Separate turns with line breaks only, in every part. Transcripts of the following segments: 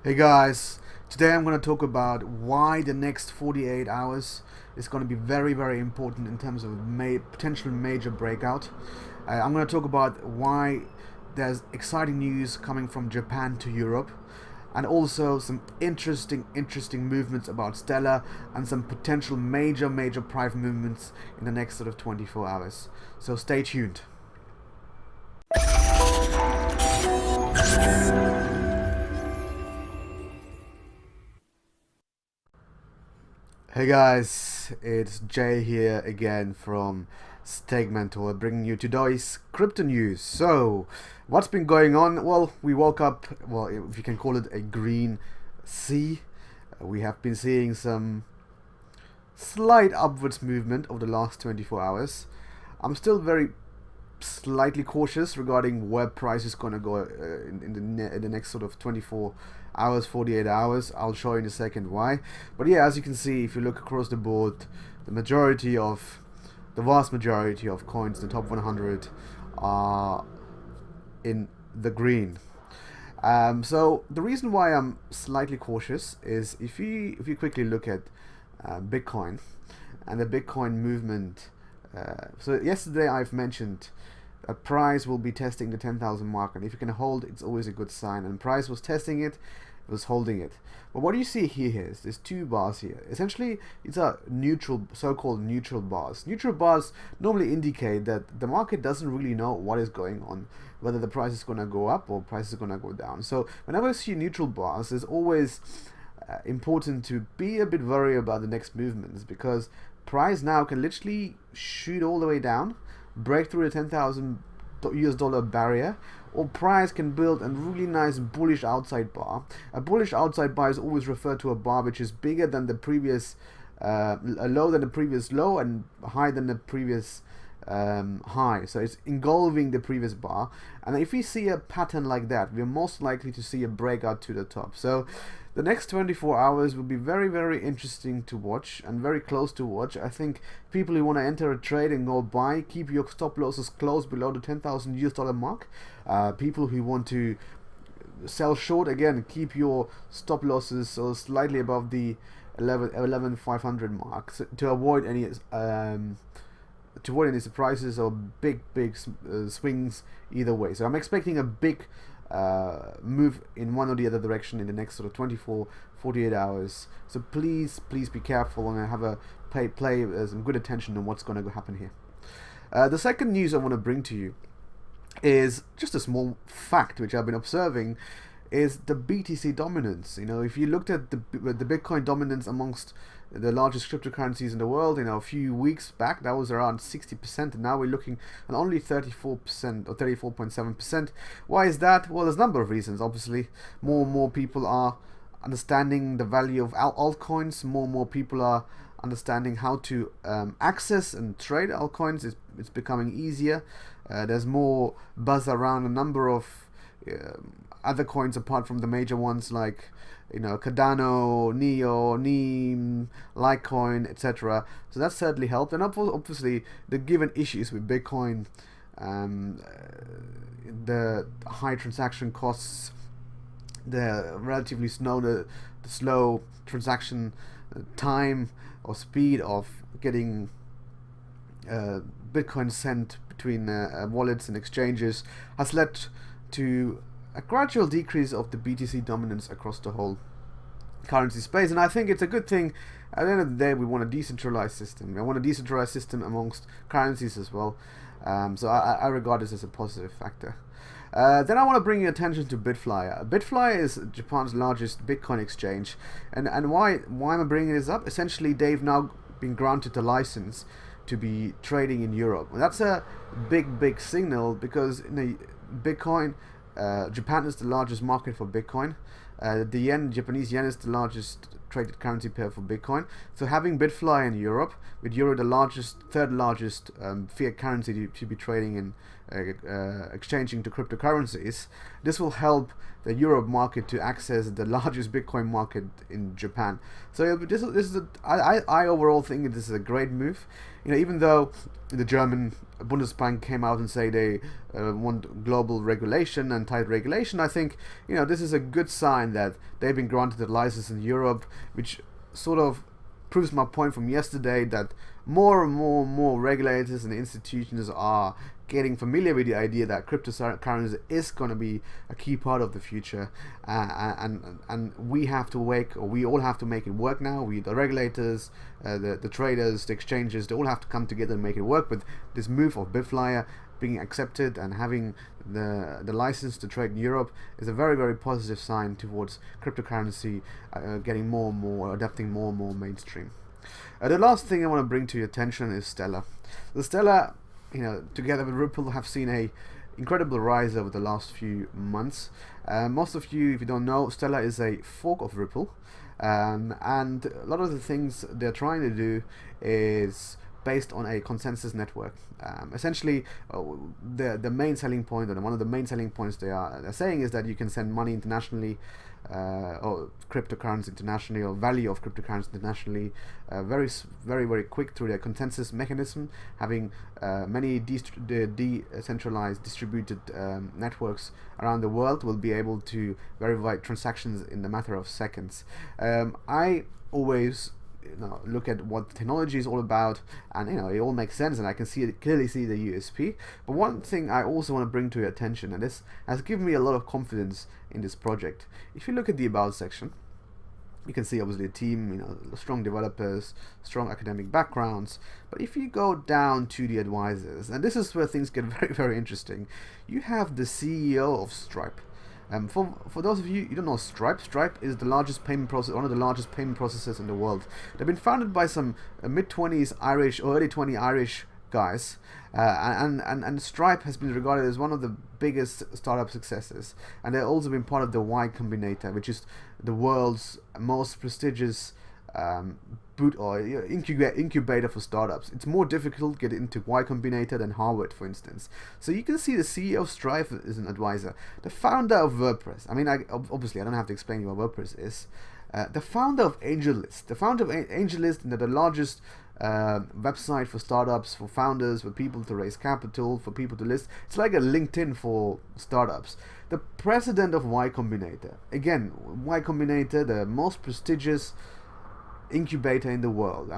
Hey guys, today I'm going to talk about why the next 48 hours is going to be very important in terms of potential major breakout. I'm going to talk about why there's exciting news coming from Japan to Europe, and also some interesting movements about Stellar and some potential major price movements in the next sort of 24 hours. So stay tuned. Hey guys, it's Jay here again from Stake Mentor, bringing you today's crypto news. So, what's been going on? Well, we woke up, well, if you can call it a green sea. We have been seeing some slight upwards movement over the last 24 hours. I'm still very slightly cautious regarding where price is going to go in the next sort of 24 hours, 48 hours. I'll show you in a second why. But yeah, as you can see, if you look across the board, the vast majority of coins in the top 100 are in the green. So the reason why I'm slightly cautious is if you quickly look at Bitcoin and the Bitcoin movement. So yesterday I've mentioned that price will be testing the 10,000 mark, and if you can hold, it's always a good sign. And price was testing it, it was holding it. But what do you see here is there's two bars here. Essentially, it's a neutral, so-called neutral bars. Neutral bars normally indicate that the market doesn't really know what is going on, whether the price is going to go up or price is going to go down. So whenever I see neutral bars, it's always important to be a bit worried about the next movements, because price now can literally shoot all the way down, break through the 10,000 US dollar barrier, or price can build a really nice bullish outside bar. A bullish outside bar is always referred to a bar which is bigger than the previous low than the previous low and higher than the previous high. So it's engulfing the previous bar, and if we see a pattern like that, we're most likely to see a breakout to the top. So the next 24 hours will be very interesting to watch and very close to watch. I think people who want to enter a trade and go buy, keep your stop losses close below the 10,000 US dollar mark. People who want to sell short, again, keep your stop losses so slightly above the 11,500 mark, so to avoid any surprises or big swings either way. So I'm expecting a big move in one or the other direction in the next sort of 24-48 hours. So please be careful and have a pay some good attention on what's going to happen here. The second news I want to bring to you is just a small fact which I've been observing, is the BTC dominance. You know, if you looked at the Bitcoin dominance amongst the largest cryptocurrencies in the world, you know, a few weeks back that was around 60%, and now we're looking at only 34% or 34.7%. Why is that? Well, there's a number of reasons. Obviously, more and more people are understanding the value of altcoins. More and more people are understanding how to access and trade altcoins. It's becoming easier. There's more buzz around a number of other coins apart from the major ones like, you know, Cardano, Neo, Neem, Litecoin, etc. So that certainly helped. And obviously the given issues with Bitcoin, the high transaction costs, the relatively the slow transaction time or speed of getting Bitcoin sent between wallets and exchanges has led to a gradual decrease of the BTC dominance across the whole currency space. And I think it's a good thing. At the end of the day, we want a decentralized system. I want a decentralized system amongst currencies as well. So I regard this as a positive factor. Then I want to bring your attention to Bitflyer. Bitflyer is Japan's largest Bitcoin exchange. And why am I bringing this up? Essentially, they've now been granted a license to be trading in Europe. And that's a big signal, because Bitcoin, Japan is the largest market for Bitcoin. The Japanese yen is the largest traded currency pair for Bitcoin. So having Bitflyer in Europe, with euro the third largest fiat currency to be trading in exchanging to cryptocurrencies, this will help the Europe market to access the largest Bitcoin market in Japan. So I overall think this is a great move. Even though the German Bundesbank came out and say they want global regulation and tight regulation, I think this is a good sign that they've been granted a license in Europe, which sort of proves my point from yesterday that more and more regulators and institutions are getting familiar with the idea that cryptocurrency is going to be a key part of the future, and we all have to make it work now. The regulators, the traders, the exchanges, they all have to come together and make it work. But this move of Bitflyer being accepted and having the license to trade in Europe is a very, very positive sign towards cryptocurrency getting more and more, adapting more and more mainstream. The last thing I want to bring to your attention is Stellar. The Stellar, together with Ripple, have seen a incredible rise over the last few months. Most of you, if you don't know, Stellar is a fork of Ripple, and a lot of the things they're trying to do is based on a consensus network. Essentially, the main selling point, and one of the main selling points they're saying, is that you can send money internationally, or cryptocurrency internationally, or value of cryptocurrency internationally, very quick through their consensus mechanism, having many decentralized distributed networks around the world will be able to verify transactions in a matter of seconds. I always look at what technology is all about, and it all makes sense, and I can clearly see the USP. But one thing I also want to bring to your attention, and this has given me a lot of confidence in this project. If you look at the about section, you can see obviously a team, strong developers, strong academic backgrounds. But if you go down to the advisors, and this is where things get very, very interesting, you have the CEO of Stripe. For those of you who don't know Stripe is the largest payment process, one of the largest payment processors in the world. They've been founded by some mid-20s Irish or early 20 Irish guys, and Stripe has been regarded as one of the biggest startup successes. And they've also been part of the Y Combinator, which is the world's most prestigious incubator for startups. It's more difficult to get into Y Combinator than Harvard, for instance. So you can see the CEO of Stripe is an advisor. The founder of WordPress, obviously I don't have to explain what WordPress is. The founder of AngelList. The largest website for startups, for founders, for people to raise capital, for people to list. It's like a LinkedIn for startups. The president of Y Combinator. Again, Y Combinator, the most prestigious incubator in the world.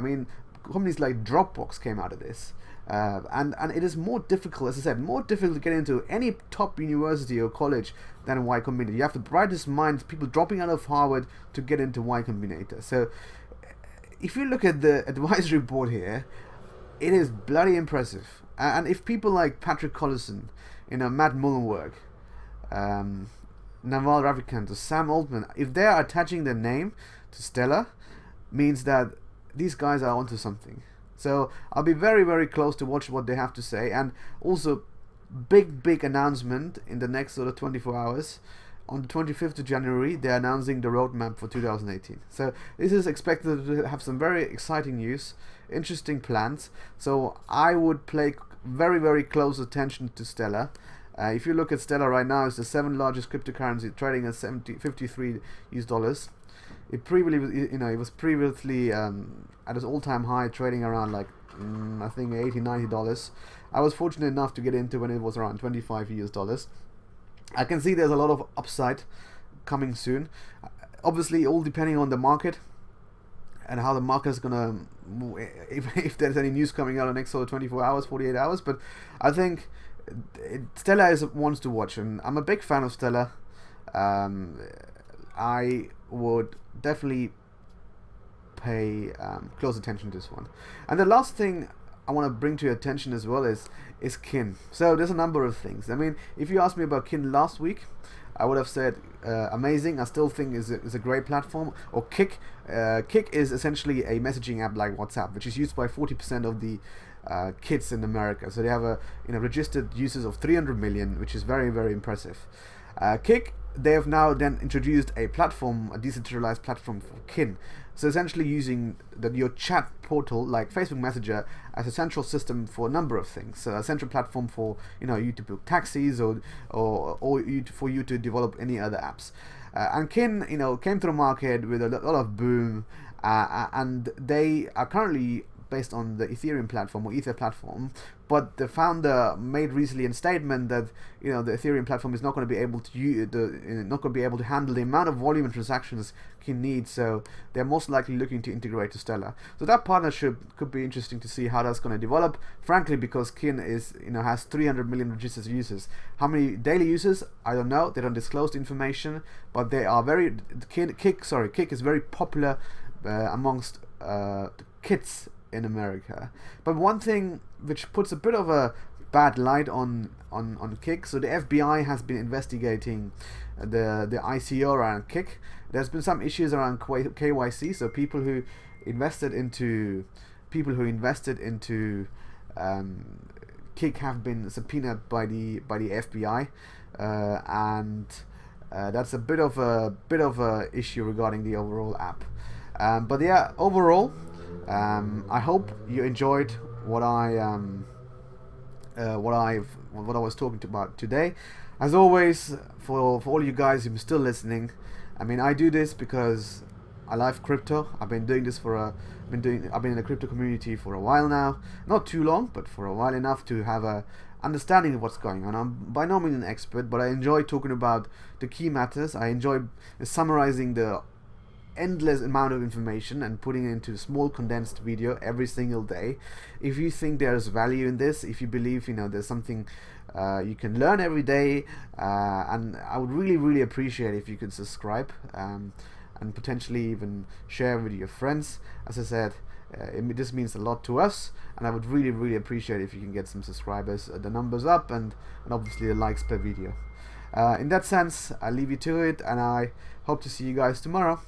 Companies like Dropbox came out of this, and it is more difficult, as I said, more difficult to get into any top university or college than Y Combinator. You have the brightest minds, people dropping out of Harvard to get into Y Combinator. So if you look at the advisory board here, it is bloody impressive. And if people like Patrick Collison, Matt Mullenweg, Naval Ravikant, or Sam Altman, if they are attaching their name to Stellar, means that these guys are onto something. So I'll be very, very close to watch what they have to say. And also, big announcement in the next sort of 24 hours. On the 25th of January, they're announcing the roadmap for 2018. So this is expected to have some very exciting news, interesting plans. So I would pay very, very close attention to Stellar. If you look at Stellar right now, it's the 7th largest cryptocurrency, trading at $53 US. It was previously at its all-time high, trading around like I think $80-90. I was fortunate enough to get into when it was around $25 US. I can see there's a lot of upside coming soon. Obviously, all depending on the market and how the market is gonna, if there's any news coming out in the next sort of 24 hours, 48 hours. But I think Stellar is one to watch, and I'm a big fan of Stellar. I would definitely pay close attention to this one. And the last thing I want to bring to your attention as well is Kin. So there's a number of things. If you asked me about Kin last week, I would have said amazing. I still think is a great platform. Or Kik. Kik is essentially a messaging app like WhatsApp, which is used by 40% of the kids in America. So they have registered users of 300 million, which is very, very impressive. Kik they have now then introduced a platform, a decentralized platform for kin. So essentially using your chat portal like Facebook Messenger as a central system for a number of things. So a central platform for you to book taxis or for you to develop any other apps. And kin came to the market with a lot of boom, and they are currently based on the Ethereum platform or Ether platform, but the founder made recently a statement that the Ethereum platform is not going to be able to handle the amount of volume and transactions Kin needs, so they're most likely looking to integrate to Stellar. So that partnership could be interesting to see how that's going to develop. Frankly, because Kin is has 300 million registered users. How many daily users? I don't know. They don't disclose the information, but they are Kik is very popular amongst kids in America. But one thing which puts a bit of a bad light on Kik, so the FBI has been investigating the ICO around Kik. There's been some issues around KYC, so people who invested into Kik have been subpoenaed by the FBI, and that's a bit of a issue regarding the overall app. But yeah, overall, I hope you enjoyed what I was talking about today. As always, for all you guys who are still listening, I mean, I do this because I love crypto. I've been doing this I've been in the crypto community for a while now. Not too long, but for a while enough to have a understanding of what's going on. I'm by no means an expert, but I enjoy talking about the key matters. I enjoy summarizing the endless amount of information and putting it into a small condensed video every single day. If you think there's value in this, if you believe there's something you can learn every day, and I would really appreciate if you could subscribe, and potentially even share with your friends. As I said, this means a lot to us, and I would really appreciate if you can get some subscribers, the numbers up, and obviously the likes per video. In that sense, I leave you to it, and I hope to see you guys tomorrow.